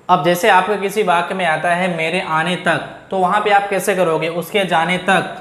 अब जैसे आपका किसी वाक्य में आता है मेरे आने तक, तो वहां पे आप कैसे करोगे, उसके जाने तक,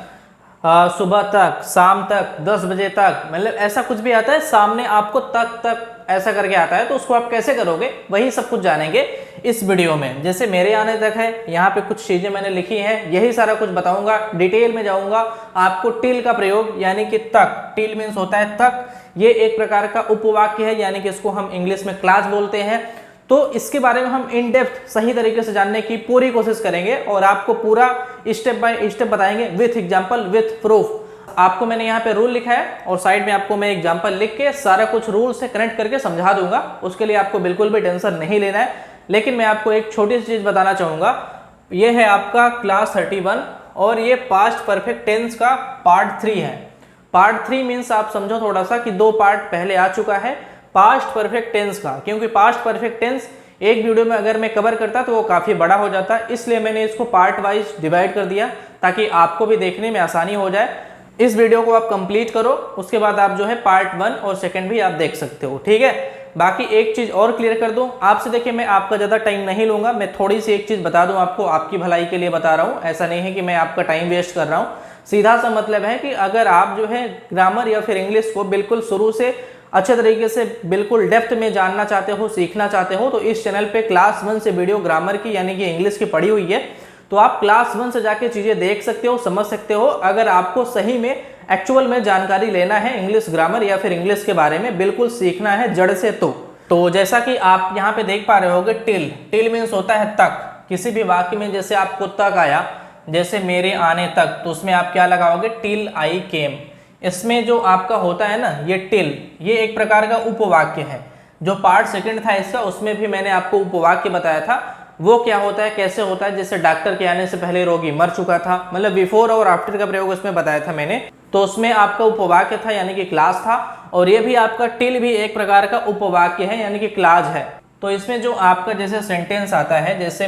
सुबह तक, शाम तक, 10 बजे तक, मतलब ऐसा कुछ भी आता है सामने आपको तक तक ऐसा करके आता है, तो उसको आप कैसे करोगे वही सब कुछ जानेंगे इस वीडियो में। जैसे मेरे आने तक है, यहाँ पे कुछ चीजें मैंने लिखी हैं, यही सारा कुछ बताऊंगा, डिटेल में जाऊंगा। आपको टिल का प्रयोग यानी कि तक, टिल मीन्स होता है तक, ये एक प्रकार का उपवाक्य है, यानी कि इसको हम इंग्लिश में क्लास बोलते हैं। तो इसके बारे में हम इन डेप्थ सही तरीके से जानने की पूरी कोशिश करेंगे और आपको पूरा स्टेप बाय स्टेप बताएंगे विथ एग्जांपल, विथ प्रूफ। आपको मैंने यहाँ पे रूल लिखा है और साइड में आपको मैं एग्जांपल लिख के सारा कुछ रूल से कनेक्ट करके समझा दूंगा, उसके लिए आपको बिल्कुल भी टेंशन नहीं लेना है। लेकिन मैं आपको एक छोटी सी चीज बताना चाहूंगा, ये है आपका क्लास 31 और ये पास्ट परफेक्ट टेंस का पार्ट 3 है। पार्ट 3 मीन्स आप समझो थोड़ा सा कि 2 पार्ट पहले आ चुका है पास्ट परफेक्ट टेंस का, क्योंकि पास्ट परफेक्ट टेंस एक वीडियो में अगर मैं कवर करता तो वो काफी बड़ा हो जाता, इसलिए मैंने इसको पार्ट वाइज डिवाइड कर दिया ताकि आपको भी देखने में आसानी हो जाए। इस वीडियो को आप कंप्लीट करो, उसके बाद आप जो है पार्ट 1 और सेकंड भी आप देख सकते हो, ठीक है। बाकी एक चीज और क्लियर कर दूं आपसे, देखिए मैं आपका ज्यादा टाइम नहीं लूंगा, मैं थोड़ी सी एक चीज बता दूं आपको, आपकी भलाई के लिए बता रहा हूं, ऐसा नहीं है कि मैं आपका टाइम वेस्ट कर रहा हूं। सीधा सा मतलब है कि अगर आप जो है ग्रामर या फिर इंग्लिश को बिल्कुल शुरू से अच्छे तरीके से बिल्कुल डेप्थ में जानना चाहते हो, सीखना चाहते हो, तो इस चैनल पे क्लास 1 से वीडियो ग्रामर की यानी कि इंग्लिश की पड़ी हुई है, तो आप क्लास 1 से जाके चीजें देख सकते हो, समझ सकते हो। अगर आपको सही में एक्चुअल में जानकारी लेना है इंग्लिश ग्रामर या फिर इंग्लिश के बारे में बिल्कुल सीखना है जड़ से, तो जैसा कि आप यहाँ पे देख पा रहे होगे, टिल, टिल मीन्स होता है तक। किसी भी वाक्य में जैसे आपको तक आया, जैसे मेरे आने तक, तो उसमें आप क्या लगाओगे, टिल आई केम। इसमें जो आपका होता है ना ये टिल, ये एक प्रकार का उपवाक्य है। जो पार्ट सेकंड था इसका, उसमें भी मैंने आपको उपवाक्य बताया था, वो क्या होता है, कैसे होता है। जैसे डॉक्टर के आने से पहले रोगी मर चुका था, मतलब बिफोर और आफ्टर का प्रयोग उसमें बताया था मैंने, तो उसमें आपका उपवाक्य था यानी कि क्लास था। और ये भी आपका टिल भी एक प्रकार का उपवाक्य है यानी कि क्लास है। तो इसमें जो आपका जैसे सेंटेंस आता है, जैसे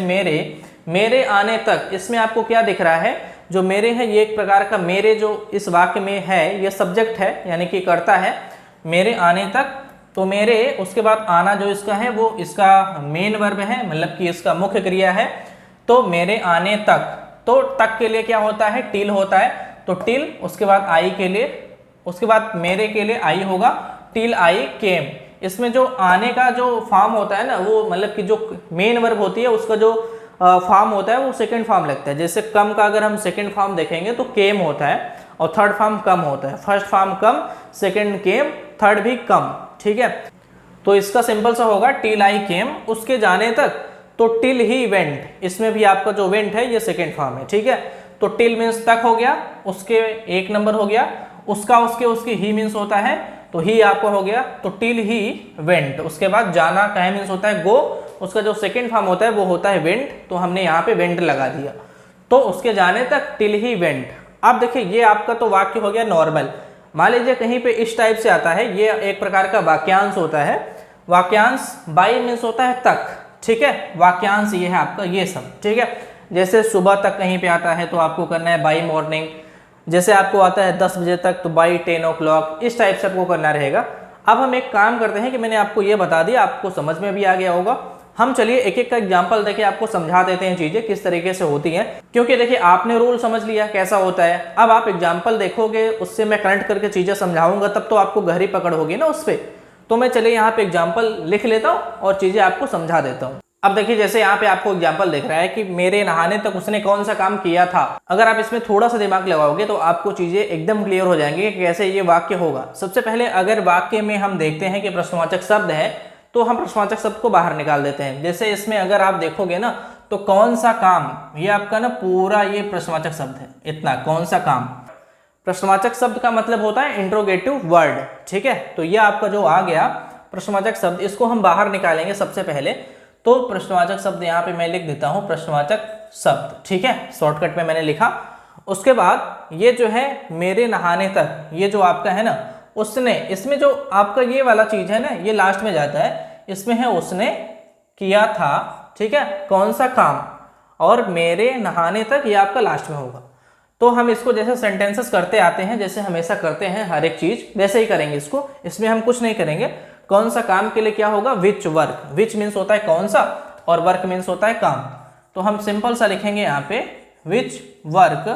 मेरे आने तक, इसमें आपको क्या दिख रहा है, जो मेरे है ये एक प्रकार का, मेरे जो इस वाक्य में है ये सब्जेक्ट है यानी कि कर्ता है, मेरे आने तक। तो मेरे, उसके बाद आना जो इसका है वो इसका मेन वर्ब है, मतलब कि इसका मुख्य क्रिया है। तो मेरे आने तक, तो तक के लिए क्या होता है, टिल होता है, तो टिल, उसके बाद आई के लिए, उसके बाद मेरे के लिए आई होगा, टिल आई केम। इसमें जो आने का जो फॉर्म होता है ना, वो मतलब कि जो मेन वर्ब होती है उसका जो फॉर्म होता है वो सेकंड फॉर्म लगता है। जैसे कम का अगर हम सेकंड फॉर्म देखेंगे तो केम होता है और थर्ड फॉर्म कम होता है। फर्स्ट फॉर्म कम, सेकंड केम, थर्ड भी कम, ठीक है। तो इसका सिंपल सा होगा टिल आई केम, उसके जाने तक, तो टिल ही वेंट, इसमें भी आपका जो वेंट है ये सेकंड फॉर्म है, ठीक है। तो टिल मीन्स तक हो गया, उसके एक नंबर हो गया, उसका उसके ही मीन्स होता है, तो ही आपको हो गया, तो टिल ही वेंट। उसके बाद जाना कहे मीन्स होता है गो, उसका जो सेकंड फॉर्म होता है वो होता है वेंट, तो हमने यहाँ पे वेंट लगा दिया। तो उसके जाने तक टिल ही वेंट। अब देखिए ये आपका तो वाक्य हो गया नॉर्मल। मान लीजिए कहीं पे इस टाइप से आता है, ये एक प्रकार का वाक्यांश होता है। वाक्यांश बाई मीन्स होता है तक, ठीक है, वाक्यांश ये है आपका ये सब, ठीक है। जैसे सुबह तक कहीं पे आता है तो आपको करना है बाई मॉर्निंग। जैसे आपको आता है 10 बजे तक तो बाई 10 o'clock, इस टाइप से आपको करना रहेगा। अब हम एक काम करते हैं कि मैंने आपको ये बता दिया, आपको समझ में भी आ गया होगा। हम चलिए एक एक का एग्जाम्पल देके आपको समझा देते हैं चीजें किस तरीके से होती हैं, क्योंकि देखिए आपने रूल समझ लिया कैसा होता है, अब आप एग्जाम्पल देखोगे, उससे मैं कनेक्ट करके चीजें समझाऊंगा, तब तो आपको गहरी पकड़ होगी ना उस पर। तो मैं चलिए यहाँ पे एग्जाम्पल लिख लेता हूँ और चीजें आपको समझा देता हूँ। अब देखिए जैसे यहाँ पे आपको एग्जाम्पल दिख रहा है कि मेरे नहाने तक उसने कौन सा काम किया था। अगर आप इसमें थोड़ा सा दिमाग लगाओगे तो आपको चीजें एकदम क्लियर हो जाएंगी कि कैसे ये वाक्य होगा। सबसे पहले अगर वाक्य में हम देखते हैं कि प्रश्नवाचक शब्द है, तो हम प्रश्नवाचक शब्द को बाहर निकाल देते हैं। जैसे इसमें अगर आप देखोगे ना, तो कौन सा काम, ये आपका ना पूरा ये प्रश्नवाचक शब्द है, इतना कौन सा काम। प्रश्नवाचक शब्द का मतलब होता है इंट्रोगेटिव वर्ड, ठीक है। तो ये आपका जो आ गया प्रश्नवाचक शब्द, इसको हम बाहर निकालेंगे सबसे पहले। तो प्रश्नवाचक शब्द यहाँ पे मैं लिख देता हूँ प्रश्नवाचक शब्द, ठीक है, शॉर्टकट में मैंने लिखा। उसके बाद ये जो है मेरे नहाने तक, ये जो आपका है ना उसने, इसमें जो आपका ये वाला चीज है ना ये लास्ट में जाता है, इसमें है उसने किया था, ठीक है, कौन सा काम, और मेरे नहाने तक ये आपका लास्ट में होगा। तो हम इसको जैसे सेंटेंसेस करते आते हैं, जैसे हमेशा करते हैं हर एक चीज, वैसे ही करेंगे इसको। इसमें हम कुछ नहीं करेंगे। कौन सा काम के लिए क्या होगा, विच वर्क, विच मीन्स होता है कौन सा, और वर्क मीन्स होता है काम। तो हम सिंपल सा लिखेंगे यहाँ पे विच वर्क,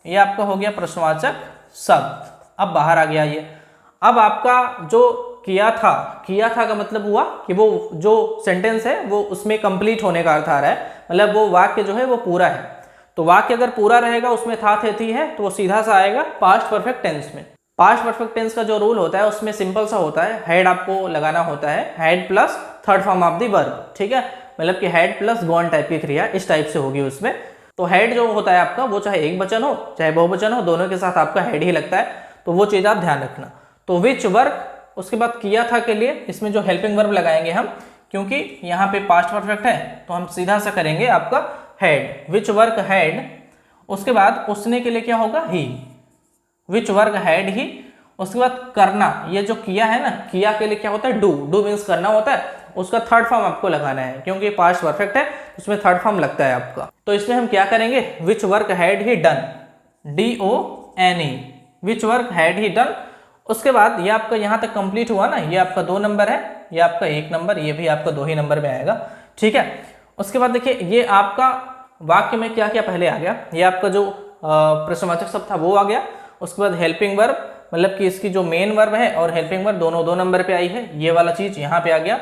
ये आपका हो गया प्रश्नवाचक शब्द। अब बाहर आ गया ये। अब आपका जो किया था का मतलब हुआ कि वो जो सेंटेंस है वो उसमें कंप्लीट होने का अर्थ आ रहा है, मतलब वो वाक्य जो है वो पूरा है। तो वाक्य अगर पूरा रहेगा उसमें था थे थी है तो वो सीधा सा आएगा पास्ट परफेक्ट टेंस में। पास्ट परफेक्ट टेंस का जो रूल होता है उसमें सिंपल सा होता है, हेड आपको लगाना होता है, head plus third form of the verb, ठीक है, मतलब कि हेड प्लस गॉन टाइप की क्रिया इस टाइप से होगी उसमें। तो हेड जो होता है आपका वो चाहे एक वचन हो चाहे बहुवचन हो, दोनों के साथ आपका हेड ही लगता है, तो वो चीज़ आप ध्यान रखना। तो विच वर्क, उसके बाद किया था के लिए इसमें जो हेल्पिंग वर्ब लगाएंगे हम, क्योंकि यहाँ पे पास्ट परफेक्ट है तो हम सीधा सा करेंगे आपका हेड, विच वर्क हैड। उसके बाद उसने के लिए क्या होगा ही, विच वर्क हैड ही। उसके बाद करना, ये जो किया है ना, किया के लिए क्या होता है डू, डू मीन्स करना होता है, उसका थर्ड फॉर्म आपको लगाना है क्योंकि पास्ट परफेक्ट है उसमें थर्ड फॉर्म लगता है आपका। तो इसमें हम क्या करेंगे, which work had he done, DONE, which work had he done. उसके बाद ये आपका यहाँ तक कंप्लीट हुआ ना, ये आपका 2 नंबर है, ये आपका 1 नंबर, ये भी आपका 2 ही नंबर में आएगा, ठीक है। उसके बाद देखिए ये आपका वाक्य में क्या क्या पहले आ गया, ये आपका जो प्रश्नवाचक शब्द था वो आ गया। उसके बाद हेल्पिंग वर्ब, मतलब कि इसकी जो मेन वर्ब है और हेल्पिंग वर्ब दोनों 2 नंबर पे आई है, ये वाला चीज यहाँ पे आ गया।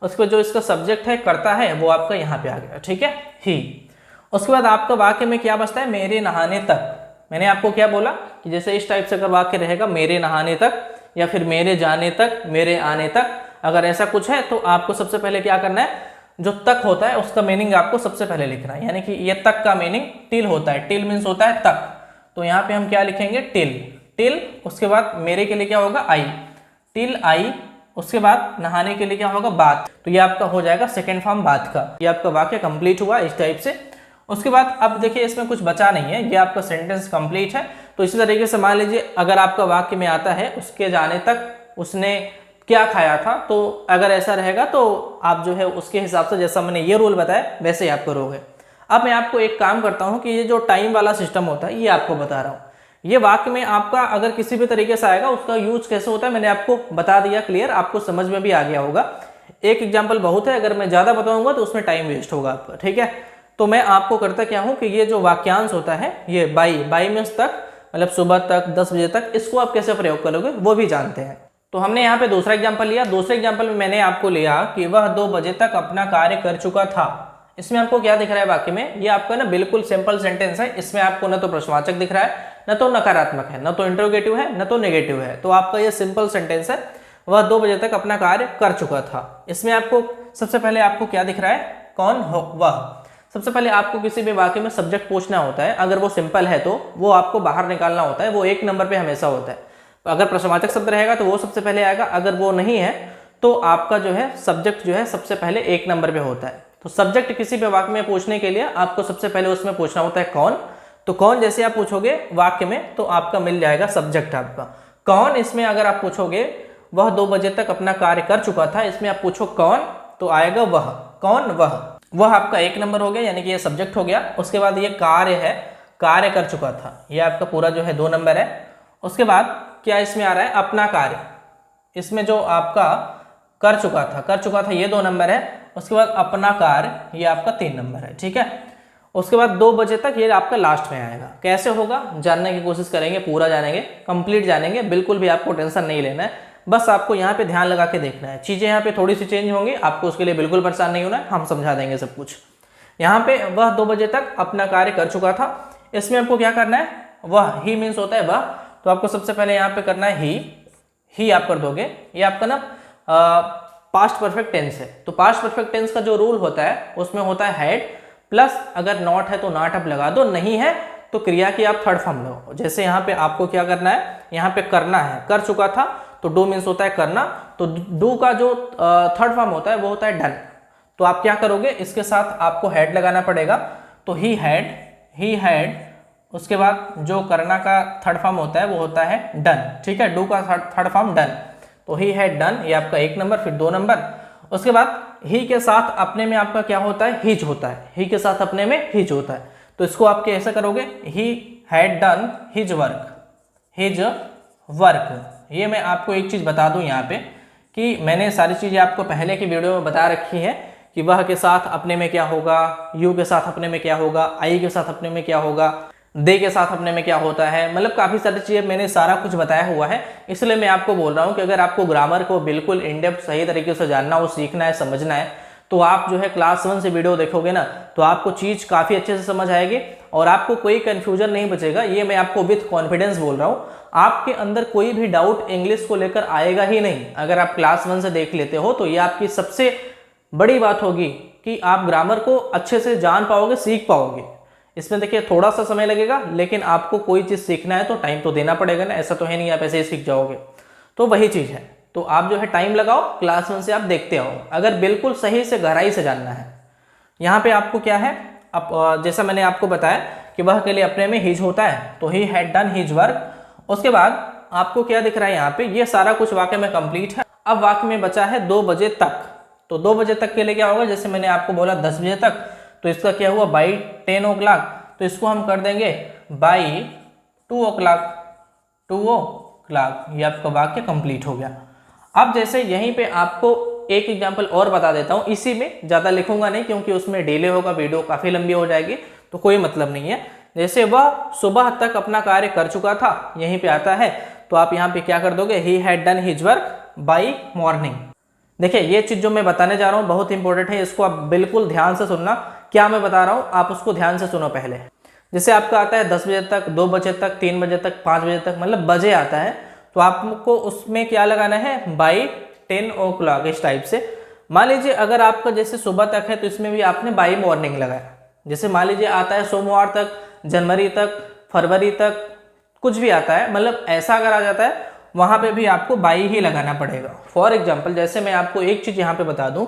उसके बाद जो इसका सब्जेक्ट है करता है वो आपका यहाँ पे आ गया, ठीक है, ही। उसके बाद आपका वाक्य में क्या बचता है, मेरे नहाने तक। मैंने आपको क्या बोला कि जैसे इस टाइप से अगर वाक्य रहेगा मेरे नहाने तक या फिर मेरे जाने तक, मेरे आने तक, अगर ऐसा कुछ है तो आपको सबसे पहले क्या करना है, जो तक होता है उसका मीनिंग आपको सबसे पहले लिखना है। यानी कि ये तक का मीनिंग टिल होता है, टिल मीन्स होता है तक, तो यहाँ पे हम क्या लिखेंगे टिल, टिल। उसके बाद मेरे के लिए क्या होगा आई, टिल आई। उसके बाद नहाने के लिए क्या होगा बात, तो ये आपका हो जाएगा सेकेंड फॉर्म बात का। ये आपका वाक्य कंप्लीट हुआ इस टाइप से। उसके बाद अब देखिए इसमें कुछ बचा नहीं है, ये आपका सेंटेंस कंप्लीट है। तो इसी तरीके से मान लीजिए अगर आपका वाक्य में आता है उसके जाने तक उसने क्या खाया था, तो अगर ऐसा रहेगा तो आप जो है उसके हिसाब से जैसा मैंने ये रूल बताया वैसे ही आप करोगे। अब मैं आपको एक काम करता हूँ कि ये जो टाइम वाला सिस्टम होता है ये आपको बता रहा हूँ। ये वाक्य में आपका अगर किसी भी तरीके से आएगा उसका यूज कैसे होता है मैंने आपको बता दिया क्लियर, आपको समझ में भी आ गया होगा। एक एग्जाम्पल बहुत है, अगर मैं ज़्यादा बताऊंगा तो उसमें टाइम वेस्ट होगा आपका, ठीक है। तो मैं आपको करता क्या हूँ कि ये जो वाक्यांश होता है ये बाई मीन्स तक, मतलब सुबह तक 10 बजे तक, इसको आप कैसे प्रयोग करोगे वो भी जानते हैं। तो हमने यहाँ पे दूसरा एग्जाम्पल लिया, दूसरे एग्जाम्पल में मैंने आपको लिया कि वह 2 बजे तक अपना कार्य कर चुका था। इसमें आपको क्या दिख रहा है वाक्य में, ये आपका ना बिल्कुल सिंपल सेंटेंस है, इसमें आपको न तो प्रश्नवाचक दिख रहा है, न तो नकारात्मक है, न तो इंटरोगेटिव है, न तो नेगेटिव है। तो आपका ये सिंपल सेंटेंस है, वह 2 बजे तक अपना कार्य कर चुका था। इसमें आपको सबसे पहले आपको क्या दिख रहा है, कौन हो वह। सबसे पहले आपको किसी भी वाक्य में सब्जेक्ट पूछना होता है, अगर वो सिंपल है तो वो आपको बाहर निकालना होता है, वो 1 नंबर पे हमेशा होता है। अगर प्रश्नवाचक शब्द रहेगा तो वो सबसे पहले आएगा, अगर वो नहीं है तो आपका जो है सब्जेक्ट जो है सबसे पहले 1 नंबर पे होता है। तो सब्जेक्ट किसी भी वाक्य में पूछने के लिए आपको सबसे पहले उसमें पूछना होता है कौन। तो कौन जैसे आप पूछोगे वाक्य में तो आपका मिल जाएगा सब्जेक्ट आपका कौन। इसमें अगर आप पूछोगे वह 2 बजे तक अपना कार्य कर चुका था, इसमें आप पूछो कौन तो आएगा वह, कौन वह आपका 1 नंबर हो गया, यानी कि ये सब्जेक्ट हो गया। उसके बाद ये कार्य है, कार्य कर चुका था, ये आपका पूरा जो है 2 नंबर है। उसके बाद क्या इसमें आ रहा है अपना कार्य, इसमें जो आपका कर चुका था ये 2 नंबर है। उसके बाद अपना कार्य ये आपका 3 नंबर है, ठीक है। उसके बाद 2 बजे तक ये आपका लास्ट में आएगा। कैसे होगा जानने की कोशिश करेंगे, पूरा जानेंगे, कंप्लीट जानेंगे, बिल्कुल भी आपको टेंशन नहीं लेना है, बस आपको यहाँ पे ध्यान लगा के देखना है। चीज़ें यहाँ पे थोड़ी सी चेंज होंगी, आपको उसके लिए बिल्कुल परेशान नहीं होना है, हम समझा देंगे सब कुछ। यहाँ पे वह 2 बजे तक अपना कार्य कर चुका था, इसमें आपको क्या करना है, वह ही मीन्स होता है वह, तो आपको सबसे पहले यहाँ पे करना है ही आप कर दोगे। ये आपका ना पास्ट परफेक्ट टेंस है, तो पास्ट परफेक्ट टेंस का जो रूल होता है उसमें होता है हेड प्लस, अगर नॉट है तो नॉट आप लगा दो, नहीं है तो क्रिया की आप थर्ड फॉर्म लो। जैसे यहाँ पे आपको क्या करना है, यहाँ पे करना है, कर चुका था तो डू मीन्स होता है करना, तो डू का जो थर्ड फॉर्म होता है वो होता है डन। तो आप क्या करोगे, इसके साथ आपको हेड लगाना पड़ेगा, तो ही हैड। उसके बाद जो करना का थर्ड फॉर्म होता है वो होता है डन, ठीक है, डू का थर्ड फॉर्म डन, तो ही हैड डन, ये आपका 1 नंबर, फिर 2 नंबर। उसके बाद ही के साथ अपने में आपका क्या होता है, हिज होता है, ही के साथ अपने में हिज होता है, तो इसको आप कैसे करोगे, ही हैड डन हिज वर्क। ये मैं आपको एक चीज़ बता दूं यहाँ पे कि मैंने सारी चीज़ें आपको पहले की वीडियो में बता रखी है कि वह के साथ अपने में क्या होगा, यू के साथ अपने में क्या होगा, आई के साथ अपने में क्या होगा, दे के साथ अपने में क्या होता है। मतलब काफ़ी सारी चीज़ें मैंने सारा कुछ बताया हुआ है, इसलिए मैं आपको बोल रहा हूँ कि अगर आपको ग्रामर को बिल्कुल इन डेप्थ सही तरीके से जानना हो, सीखना है, समझना है, तो आप जो है क्लास 1 से वीडियो देखोगे ना, तो आपको चीज़ काफ़ी अच्छे से समझ आएगी और आपको कोई कन्फ्यूजन नहीं बचेगा। ये मैं आपको विथ कॉन्फिडेंस बोल रहा हूँ, आपके अंदर कोई भी डाउट इंग्लिश को लेकर आएगा ही नहीं। अगर आप क्लास 1 से देख लेते हो तो ये आपकी सबसे बड़ी बात होगी कि आप ग्रामर को अच्छे से जान पाओगे, सीख पाओगे। इसमें देखिए थोड़ा सा समय लगेगा, लेकिन आपको कोई चीज़ सीखना है तो टाइम तो देना पड़ेगा ना, ऐसा तो है नहीं आप ऐसे ही सीख जाओगे। तो वही चीज़ है, तो आप जो है टाइम लगाओ, क्लास 1 से आप देखते आओ अगर बिल्कुल सही से गहराई से जानना है। यहाँ पे आपको क्या है, अब जैसा मैंने आपको बताया कि वह के लिए अपने में हिज होता है, तो he had done his work. उसके बाद आपको क्या दिख रहा है यहाँ पे, ये सारा कुछ वाक्य में कंप्लीट है। अब वाक्य में बचा है 2 बजे तक, तो 2 बजे तक के लिए क्या होगा, जैसे मैंने आपको बोला 10 बजे तक, तो इसका क्या हुआ बाई 10 ओ क्लॉक, तो इसको हम कर देंगे by 2 o'clock, 2 o'clock. ये आपका वाक्य कंप्लीट हो गया। अब जैसे यहीं पे आपको एक एग्जांपल और बता देता हूँ, इसी में ज़्यादा लिखूंगा नहीं क्योंकि उसमें डिले होगा, वीडियो काफ़ी लंबी हो जाएगी, तो कोई मतलब नहीं है। जैसे वह सुबह तक अपना कार्य कर चुका था, यहीं पे आता है, तो आप यहाँ पे क्या कर दोगे, ही had done his work by morning. देखिए ये चीज़ जो मैं बताने जा रहा हूँ बहुत इंपॉर्टेंट है, इसको आप बिल्कुल ध्यान से सुनना। क्या मैं बता रहा हूँ आप उसको ध्यान से सुनो पहले। जैसे आपका आता है 10 बजे तक, 2 बजे तक, 3 बजे तक, 5 बजे तक, मतलब बजे आता है, तो आपको उसमें क्या लगाना है, बाई 10 ओ क्लॉक, इस टाइप से। मान लीजिए अगर आपका जैसे सुबह तक है तो इसमें भी आपने बाई मॉर्निंग लगाया। जैसे मान लीजिए आता है सोमवार तक, जनवरी तक, फरवरी तक, कुछ भी आता है, मतलब ऐसा अगर आ जाता है वहाँ पे भी आपको बाई ही लगाना पड़ेगा। फॉर एग्जाम्पल जैसे मैं आपको एक चीज़ यहाँ पे बता दूँ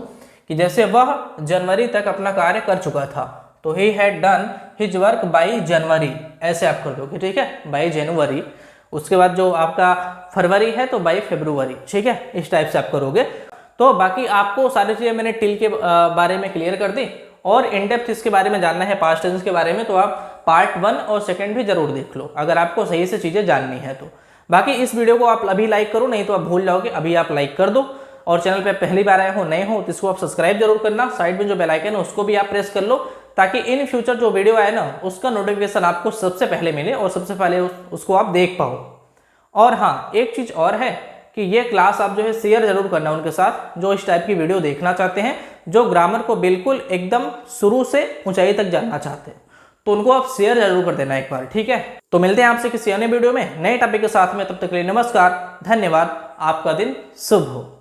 कि जैसे वह जनवरी तक अपना कार्य कर चुका था, तो he had done his work by January, ऐसे आप कर दोगे, ठीक है, बाई जनवरी। उसके बाद जो आपका फरवरी है तो बाई फरवरी, ठीक है, इस टाइप से आप करोगे। तो बाकी आपको सारी चीज़ें मैंने टिल के बारे में क्लियर कर दी, और इन डेप्थ इसके बारे में जानना है, पास्ट टेंस के बारे में, तो आप पार्ट 1 और सेकंड भी जरूर देख लो अगर आपको सही से चीज़ें जाननी है तो। बाकी इस वीडियो को आप अभी लाइक करो, नहीं तो आप भूल जाओगे, अभी आप लाइक कर दो। और चैनल पे पहली बार आए हो, नए हो, तो इसको आप सब्सक्राइब जरूर करना। साइड में जो बेल आइकन है उसको भी आप प्रेस कर लो, ताकि इन फ्यूचर जो वीडियो आए ना उसका नोटिफिकेशन आपको सबसे पहले मिले और सबसे पहले उसको आप देख पाओ। और हाँ, एक चीज़ और है कि ये क्लास आप जो है शेयर जरूर करना उनके साथ जो इस टाइप की वीडियो देखना चाहते हैं, जो ग्रामर को बिल्कुल एकदम शुरू से ऊंचाई तक जानना चाहते हैं, तो उनको आप शेयर जरूर कर देना एक बार, ठीक है। तो मिलते हैं आपसे किसी अन्य वीडियो में नए टॉपिक के साथ में, तब तक के लिए नमस्कार, धन्यवाद, आपका दिन शुभ हो।